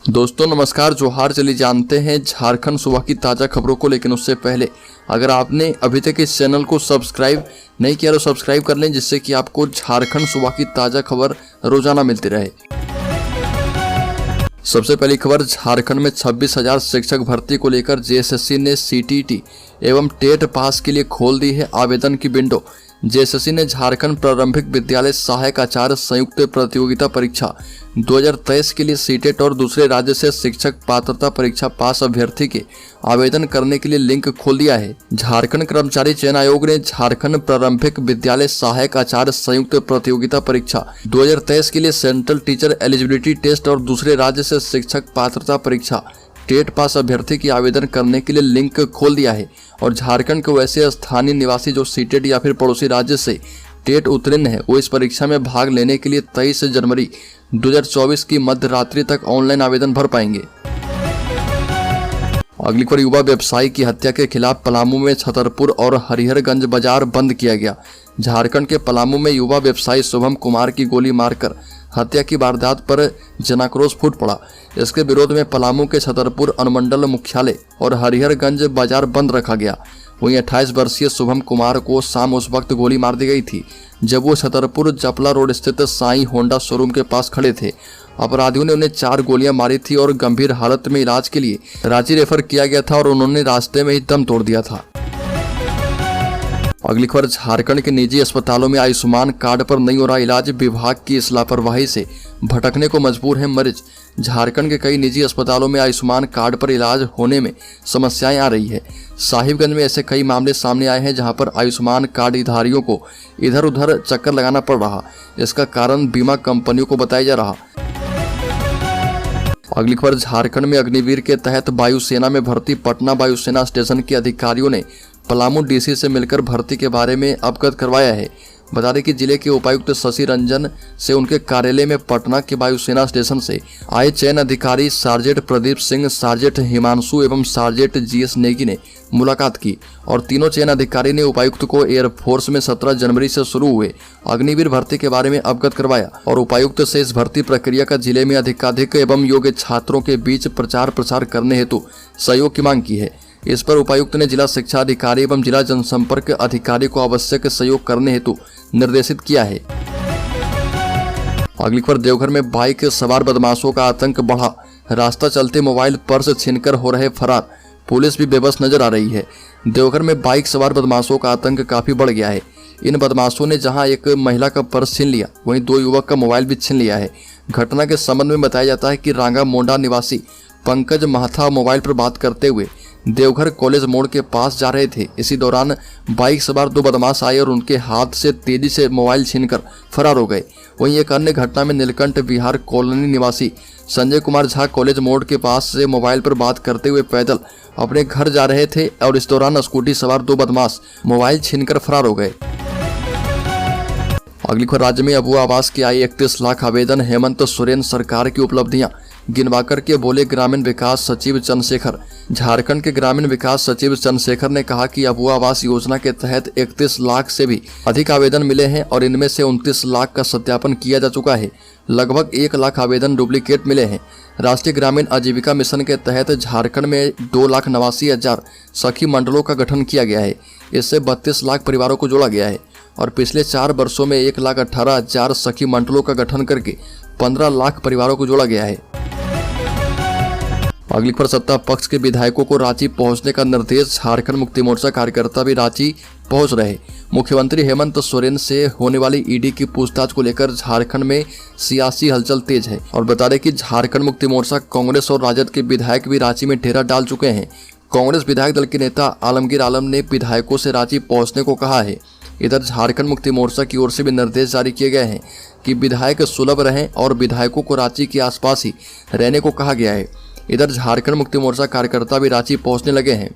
दोस्तों नमस्कार, जोहार। चलिए जानते हैं झारखंड सुबह की ताज़ा खबरों को, लेकिन उससे पहले अगर आपने अभी तक इस चैनल को सब्सक्राइब नहीं किया तो सब्सक्राइब कर लें, जिससे कि आपको झारखंड सुबह की ताज़ा खबर रोजाना मिलती रहे। सबसे पहली खबर, झारखंड में 26,000 शिक्षक भर्ती को लेकर जेएसएससी ने सीटीटी एवं टेट पास के लिए खोल दी है आवेदन की विंडो। जेएसएससी ने झारखंड प्रारंभिक विद्यालय सहायक आचार्य संयुक्त प्रतियोगिता परीक्षा 2023 के लिए सीटेट और दूसरे राज्य से शिक्षक पात्रता परीक्षा पास अभ्यर्थी के आवेदन करने के लिए लिंक खोल दिया है। झारखंड कर्मचारी चयन आयोग ने झारखंड प्रारंभिक विद्यालय सहायक आचार्य संयुक्त प्रतियोगिता परीक्षा 2023 के लिए सेंट्रल टीचर एलिजिबिलिटी टेस्ट और दूसरे राज्य से शिक्षक पात्रता परीक्षा टेट पास अभ्यर्थी की आवेदन करने के लिए लिंक खोल दिया है। और झारखंड के वैसे स्थानीय निवासी जो सीटेट या फिर पड़ोसी राज्य से टेट उत्तीर्ण है, वो इस परीक्षा में भाग लेने के लिए 23 जनवरी 2024 की मध्य रात्रि तक ऑनलाइन आवेदन भर पाएंगे। अगली खबर, युवा व्यवसायी की हत्या के खिलाफ पलामू में छतरपुर और हरिहरगंज बाजार बंद किया गया। झारखंड के पलामू में युवा व्यवसायी शुभम कुमार की गोली मारकर हत्या की वारदात पर जनाक्रोश फूट पड़ा। इसके विरोध में पलामू के छतरपुर अनुमंडल मुख्यालय और हरिहरगंज बाजार बंद रखा गया। वहीं 28 वर्षीय शुभम कुमार को शाम उस वक्त गोली मार दी गई थी जब वो छतरपुर जपला रोड स्थित साई होंडा शोरूम के पास खड़े थे। अपराधियों ने उन्हें 4 गोलियां मारी थी और गंभीर हालत में इलाज के लिए रांची रेफर किया गया था और उन्होंने रास्ते में ही दम तोड़ दिया था। अगली खबर, झारखंड के निजी अस्पतालों में आयुष्मान कार्ड पर नहीं हो रहा इलाज, विभाग की इस लापरवाही से भटकने को मजबूर है मरीज। झारखंड के कई निजी अस्पतालों में आयुष्मान कार्ड पर इलाज होने में समस्याएं आ रही है। साहिबगंज में ऐसे कई मामले सामने आए हैं जहां पर आयुष्मान कार्ड धारियों को इधर उधर चक्कर लगाना पड़ रहा। इसका कारण बीमा कंपनियों को बताया जा रहा। अगली खबर, झारखंड में अग्निवीर के तहत वायुसेना में भर्ती पटना वायुसेना स्टेशन के अधिकारियों ने पलामू डीसी से मिलकर भर्ती के बारे में अवगत करवाया है। बता दें कि जिले के उपायुक्त शशि रंजन से उनके कार्यालय में पटना के वायुसेना स्टेशन से आए चयन अधिकारी सार्जेंट प्रदीप सिंह, सार्जेंट हिमांशु एवं सार्जेंट जीएस नेगी ने मुलाकात की और तीनों चयन अधिकारी ने उपायुक्त को एयरफोर्स में 17 जनवरी से शुरू हुए अग्निवीर भर्ती के बारे में अवगत करवाया और उपायुक्त से इस भर्ती प्रक्रिया का जिले में अधिकाधिक एवं योग्य छात्रों के बीच प्रचार प्रसार करने हेतु सहयोग की मांग की है। इस पर उपायुक्त ने जिला शिक्षा अधिकारी एवं जिला जनसंपर्क अधिकारी को आवश्यक सहयोग करने हेतु निर्देशित किया है। अगली खबर, देवघर में बाइक सवार बदमाशों का आतंक बढ़ा, रास्ता चलते मोबाइल पर्स छीनकर हो रहे फरार, पुलिस भी बेबस नजर आ रही है। देवघर में बाइक सवार बदमाशों का आतंक काफी बढ़ गया है। इन बदमाशों ने जहां एक महिला का पर्स छीन लिया, वहीं 2 युवक का मोबाइल भी छीन लिया है। घटना के संबंध में बताया जाता है कि रांगा मोंडा निवासी पंकज महाथा मोबाइल पर बात करते हुए देवघर कॉलेज मोड़ के पास जा रहे थे। इसी दौरान बाइक सवार 2 बदमाश आए और उनके हाथ से तेजी से मोबाइल छीनकर फरार हो गए। वहीं एक अन्य घटना में नीलकंठ विहार कॉलोनी निवासी संजय कुमार झा कॉलेज मोड़ के पास से मोबाइल पर बात करते हुए पैदल अपने घर जा रहे थे और इस दौरान स्कूटी सवार 2 बदमाश मोबाइल छीनकर फरार हो गए। अगली खबर, राज्य में अबुआ आवास के आए 31 लाख आवेदन, हेमंत सोरेन सरकार की उपलब्धियां गिनवाकर के बोले ग्रामीण विकास सचिव चंद्रशेखर। झारखंड के ग्रामीण विकास सचिव चंद्रशेखर ने कहा कि अबुआ आवास योजना के तहत 31 लाख से भी अधिक आवेदन मिले हैं और इनमें से 29 लाख का सत्यापन किया जा चुका है। लगभग 1 लाख आवेदन डुप्लीकेट मिले हैं। राष्ट्रीय ग्रामीण आजीविका मिशन के तहत झारखंड में 2,89,000 सखी मंडलों का गठन किया गया है। इससे 32 लाख परिवारों को जोड़ा गया है और पिछले 4 वर्षों में 1,18,000 सखी मंडलों का गठन करके 15 लाख परिवारों को जोड़ा गया है। अगली खबर, सत्ता पक्ष के विधायकों को रांची पहुंचने का निर्देश, झारखंड मुक्ति मोर्चा कार्यकर्ता भी रांची पहुंच रहे। मुख्यमंत्री हेमंत सोरेन से होने वाली ईडी की पूछताछ को लेकर झारखंड में सियासी हलचल तेज है और बता दें कि झारखंड मुक्ति मोर्चा, कांग्रेस और राजद के विधायक भी रांची में डेरा डाल चुके हैं। कांग्रेस विधायक दल के नेता आलमगीर आलम ने विधायकों से रांची पहुंचने को कहा है। इधर झारखंड मुक्ति मोर्चा की ओर से भी निर्देश जारी किए गए हैं कि विधायक सुलभ रहें और विधायकों को रांची के आसपास ही रहने को कहा गया है। इधर झारखंड मुक्ति मोर्चा कार्यकर्ता भी रांची पहुंचने लगे हैं।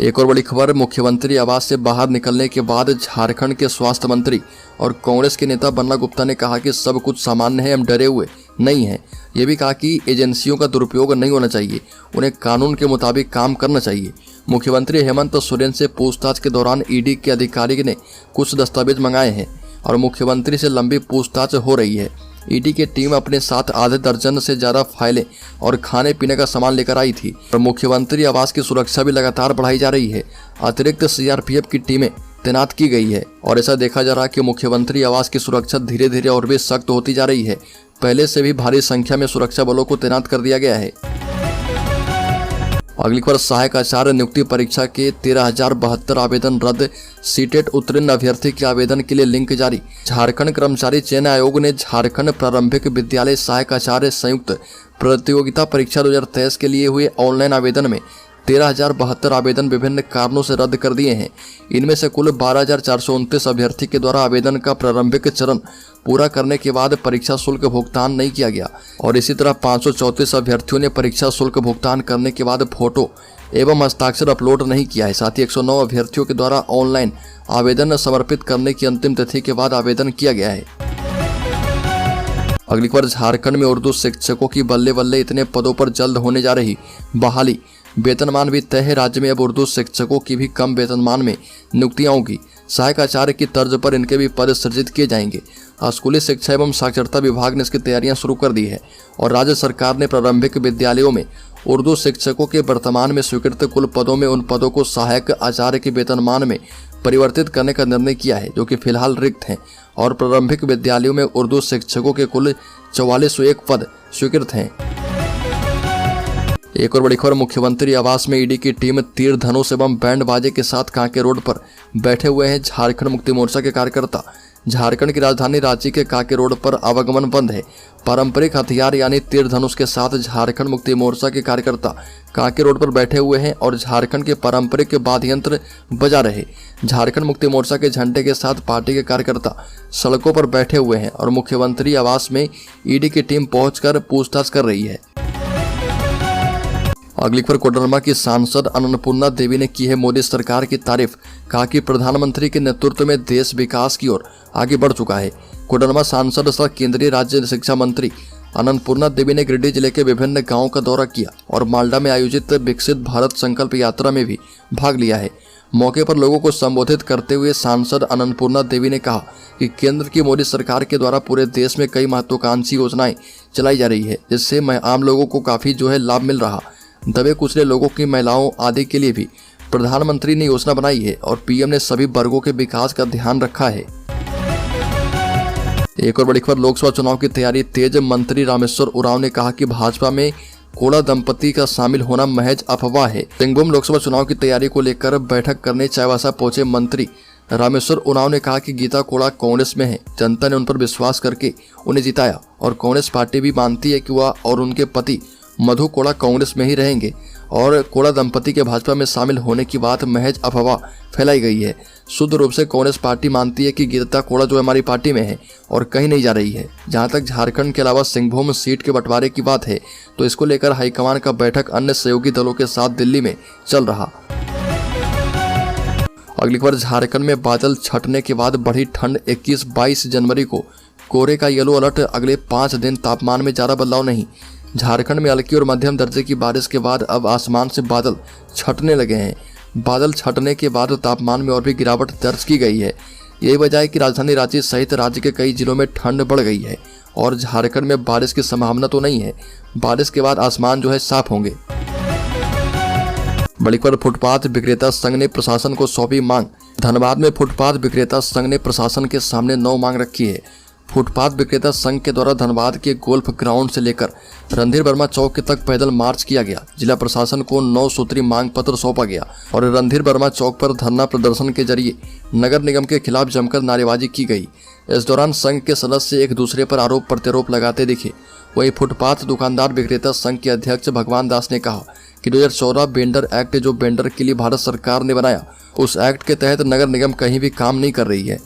एक और बड़ी खबर, मुख्यमंत्री आवास से बाहर निकलने के बाद झारखंड के स्वास्थ्य मंत्री और कांग्रेस के नेता बन्ना गुप्ता ने कहा कि सब कुछ सामान्य है, हम डरे हुए नहीं हैं। ये भी कहा कि एजेंसियों का दुरुपयोग नहीं होना चाहिए, उन्हें कानून के मुताबिक काम करना चाहिए। मुख्यमंत्री हेमंत सोरेन से पूछताछ के दौरान ईडी के अधिकारी ने कुछ दस्तावेज मंगाए हैं और मुख्यमंत्री से लंबी पूछताछ हो रही है। ईडी की टीम अपने साथ आधे दर्जन से ज्यादा फाइलें और खाने पीने का सामान लेकर आई थी और मुख्यमंत्री आवास की सुरक्षा भी लगातार बढ़ाई जा रही है। अतिरिक्त सीआरपीएफ की टीमें तैनात की गई है और ऐसा देखा जा रहा है कि मुख्यमंत्री आवास की सुरक्षा धीरे धीरे और भी सख्त होती जा रही है। पहले से भी भारी संख्या में सुरक्षा बलों को तैनात कर दिया गया है। अगली खबर, सहायक आचार्य नियुक्ति परीक्षा के 13,072 आवेदन रद्द, सीटेट उत्तीर्ण अभ्यर्थी के आवेदन के लिए लिंक जारी। झारखंड कर्मचारी चयन आयोग ने झारखंड प्रारंभिक विद्यालय सहायक आचार्य संयुक्त प्रतियोगिता परीक्षा 2023 के लिए हुए ऑनलाइन आवेदन में 13,072 आवेदन विभिन्न कारणों से रद्द कर दिए हैं। इनमें से कुल 12,429 अभ्यर्थी के द्वारा आवेदन का प्रारंभिक चरण पूरा करने के बाद परीक्षा शुल्क भुगतान नहीं किया गया और इसी तरह 534 अभ्यर्थियों ने परीक्षा शुल्क भुगतान करने के बाद फोटो एवं हस्ताक्षर अपलोड नहीं किया है। साथ ही 109 अभ्यर्थियों के द्वारा ऑनलाइन आवेदन समर्पित करने की अंतिम तिथि के बाद आवेदन किया गया है। अगली खबर, झारखंड में उर्दू शिक्षकों की बल्ले बल्ले इतने पदों पर जल्द होने जा रही बहाली, वेतनमान भी तय है। राज्य में अब उर्दू शिक्षकों की भी कम वेतनमान में नियुक्तियां होंगी। सहायक आचार्य की तर्ज पर इनके भी पद सृजित किए जाएंगे। स्कूली शिक्षा एवं साक्षरता विभाग ने इसकी तैयारियां शुरू कर दी है और राज्य सरकार ने प्रारंभिक विद्यालयों में उर्दू शिक्षकों के वर्तमान में स्वीकृत कुल पदों में उन पदों को सहायक आचार्य के वेतनमान में परिवर्तित करने का निर्णय किया है, जो कि फिलहाल रिक्त हैं और प्रारंभिक विद्यालयों में उर्दू शिक्षकों के कुल 4401 पद स्वीकृत हैं। एक और बड़ी खबर, मुख्यमंत्री आवास में ईडी की टीम तीर धनुष एवं बैंड बाजे के साथ कांके रोड पर बैठे हुए हैं झारखंड मुक्ति मोर्चा के कार्यकर्ता। झारखंड की राजधानी रांची के कांके रोड पर आवागमन बंद है। पारंपरिक हथियार यानी तीर धनुष के साथ झारखंड मुक्ति मोर्चा के कार्यकर्ता कांके रोड पर बैठे हुए हैं और झारखंड के पारंपरिक वाद्य यंत्र बजा रहे। झारखंड मुक्ति मोर्चा के झंडे के साथ पार्टी के कार्यकर्ता सड़कों पर बैठे हुए हैं और मुख्यमंत्री आवास में ईडी की टीम पहुंचकर पूछताछ कर रही है। अगली खबर, कोडरमा की सांसद अन्नपूर्णा देवी ने की है मोदी सरकार की तारीफ। कहा कि प्रधानमंत्री के नेतृत्व में देश विकास की ओर आगे बढ़ चुका है। कोडरमा सांसद सह केंद्रीय राज्य शिक्षा मंत्री अन्नपूर्णा देवी ने गिरिडीह जिले के विभिन्न गांवों का दौरा किया और मालडा में आयोजित विकसित भारत संकल्प यात्रा में भी भाग लिया है। मौके पर लोगों को संबोधित करते हुए सांसद अन्नपूर्णा देवी ने कहा कि केंद्र की मोदी सरकार के द्वारा पूरे देश में कई महत्वाकांक्षी योजनाएं चलाई जा रही है, जिससे आम लोगों को काफी लाभ मिल रहा। दबे कुचले लोगों की, महिलाओं आदि के लिए भी प्रधानमंत्री ने योजना बनाई है और पीएम ने सभी वर्गों के विकास का ध्यान रखा है। एक और बड़ी खबर, लोकसभा चुनाव की तैयारी तेज। मंत्री रामेश्वर उरांव ने कहा कि भाजपा में कोड़ा दंपति का शामिल होना महज अफवाह है। सिंहभूम लोकसभा चुनाव की तैयारी को लेकर बैठक करने चाईबासा पहुंचे मंत्री रामेश्वर उरांव ने कहा कि गीता कोड़ा कांग्रेस में है। जनता ने उन पर विश्वास करके उन्हें जिताया और कांग्रेस पार्टी भी मानती है कि वह और उनके पति मधु कोड़ा कांग्रेस में ही रहेंगे और कोड़ा दंपति के भाजपा में शामिल होने की बात महज अफवाह फैलाई गई है। शुद्ध रूप से कांग्रेस पार्टी मानती है कि गीता कोड़ा जो हमारी पार्टी में है और कहीं नहीं जा रही है। जहां तक झारखंड के अलावा सिंहभूम सीट के बंटवारे की बात है तो इसको लेकर हाईकमान का बैठक अन्य सहयोगी दलों के साथ दिल्ली में चल रहा। अगली खबर, झारखंड में बादल छटने के बाद बढ़ी ठंड। 21-22 जनवरी को कोहरे का येलो अलर्ट। अगले 5 दिन तापमान में ज्यादा बदलाव नहीं। झारखंड में हल्की और मध्यम दर्जे की बारिश के बाद अब आसमान से बादल छटने लगे हैं। बादल छटने के बाद तापमान में और भी गिरावट दर्ज की गई है। यही वजह है कि राजधानी रांची सहित राज्य के कई जिलों में ठंड बढ़ गई है और झारखंड में बारिश की संभावना तो नहीं है। बारिश के बाद आसमान साफ होंगे। बड़ी खबर, फुटपाथ विक्रेता संघ ने प्रशासन को सौंपी मांग। धनबाद में फुटपाथ विक्रेता संघ ने प्रशासन के सामने 9 मांग रखी है। फुटपाथ विक्रेता संघ के द्वारा धनबाद के गोल्फ ग्राउंड से लेकर रणधीर वर्मा चौक तक पैदल मार्च किया गया। जिला प्रशासन को 9 सूत्री मांग पत्र सौंपा गया और रणधीर वर्मा चौक पर धरना प्रदर्शन के जरिए नगर निगम के खिलाफ जमकर नारेबाजी की गई। इस दौरान संघ के सदस्य एक दूसरे पर आरोप प्रत्यारोप लगाते दिखे। वहीं फुटपाथ दुकानदार विक्रेता संघ के अध्यक्ष भगवान दास ने कहा कि 2014 वेंडर एक्ट जो वेंडर के लिए भारत सरकार ने बनाया, उस एक्ट के तहत नगर निगम कहीं भी काम नहीं कर रही है।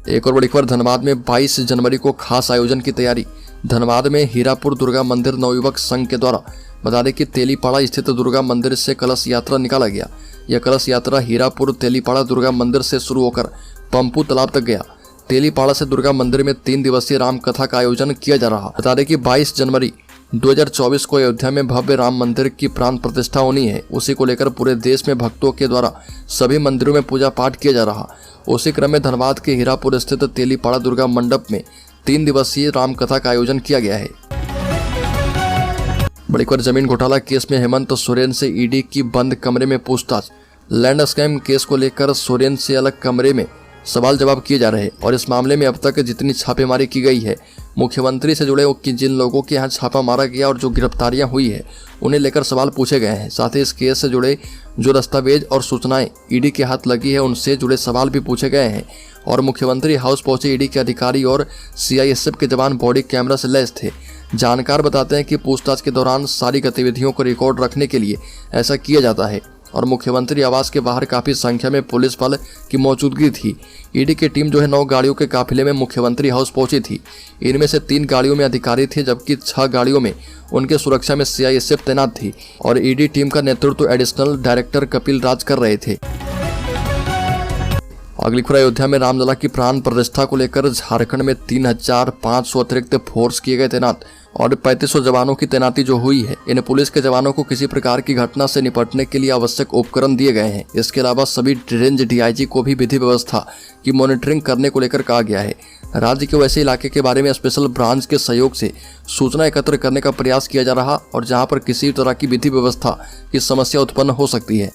एक और बड़ी खबर, धनबाद में 22 जनवरी को खास आयोजन की तैयारी। धनबाद में हीरापुर दुर्गा मंदिर नवयुवक संघ के द्वारा बता दें कि तेलीपाड़ा स्थित दुर्गा मंदिर से कलश यात्रा निकाला गया। यह कलश यात्रा हीरापुर तेलीपाड़ा दुर्गा मंदिर से शुरू होकर पंपू तालाब तक गया। तेलीपाड़ा से दुर्गा मंदिर में 3 दिवसीय राम कथा का आयोजन किया जा रहा। बता दें कि 22 जनवरी 2024 को अयोध्या में भव्य राम मंदिर की प्राण प्रतिष्ठा होनी है। उसी को लेकर पूरे देश में भक्तों के द्वारा सभी मंदिरों में पूजा पाठ किया जा रहा। उसी क्रम में धनबाद के हीरापुर स्थित तेलीपाड़ा दुर्गा मंडप में 3 दिवसीय रामकथा का आयोजन किया गया है। बड़ी खबर, जमीन घोटाला केस में हेमंत सोरेन से ईडी की बंद कमरे में पूछताछ। लैंड स्कैम केस को लेकर सोरेन से अलग कमरे में सवाल जवाब किए जा रहे हैं और इस मामले में अब तक जितनी छापेमारी की गई है, मुख्यमंत्री से जुड़े जिन लोगों के यहाँ छापा मारा गया और जो गिरफ्तारियां हुई है उन्हें लेकर सवाल पूछे गए हैं। साथ ही इस केस से जुड़े जो दस्तावेज और सूचनाएं ईडी के हाथ लगी है उनसे जुड़े सवाल भी पूछे गए हैं। और मुख्यमंत्री हाउस पहुंचे ईडी के अधिकारी और सीआईएसएफ के जवान बॉडी कैमरा से लैस थे। जानकार बताते हैं कि पूछताछ के दौरान सारी गतिविधियों को रिकॉर्ड रखने के लिए ऐसा किया जाता है और मुख्यमंत्री आवास के बाहर काफी संख्या में पुलिस बल की मौजूदगी थी। ईडी की टीम 9 गाड़ियों के काफिले में मुख्यमंत्री हाउस पहुंची थी। इनमें से 3 गाड़ियों में अधिकारी थे जबकि 6 गाड़ियों में उनके सुरक्षा में सीआईएसएफ तैनात थी और ईडी टीम का नेतृत्व एडिशनल डायरेक्टर कपिल राज कर रहे थे। अगली खबर, अयोध्या में रामलला की प्राण प्रतिष्ठा को लेकर झारखंड में 3500 अतिरिक्त फोर्स किए गए तैनात और 3500 जवानों की तैनाती जो हुई है। इन पुलिस के जवानों को किसी प्रकार की घटना से निपटने के लिए आवश्यक उपकरण दिए गए हैं। इसके अलावा सभी रेंज डीआईजी को भी विधि व्यवस्था की मॉनिटरिंग करने को लेकर कहा गया है। राज्य के वैसे इलाके के बारे में स्पेशल ब्रांच के सहयोग से सूचना एकत्र करने का प्रयास किया जा रहा और जहां पर किसी तरह की विधि व्यवस्था की समस्या उत्पन्न हो सकती है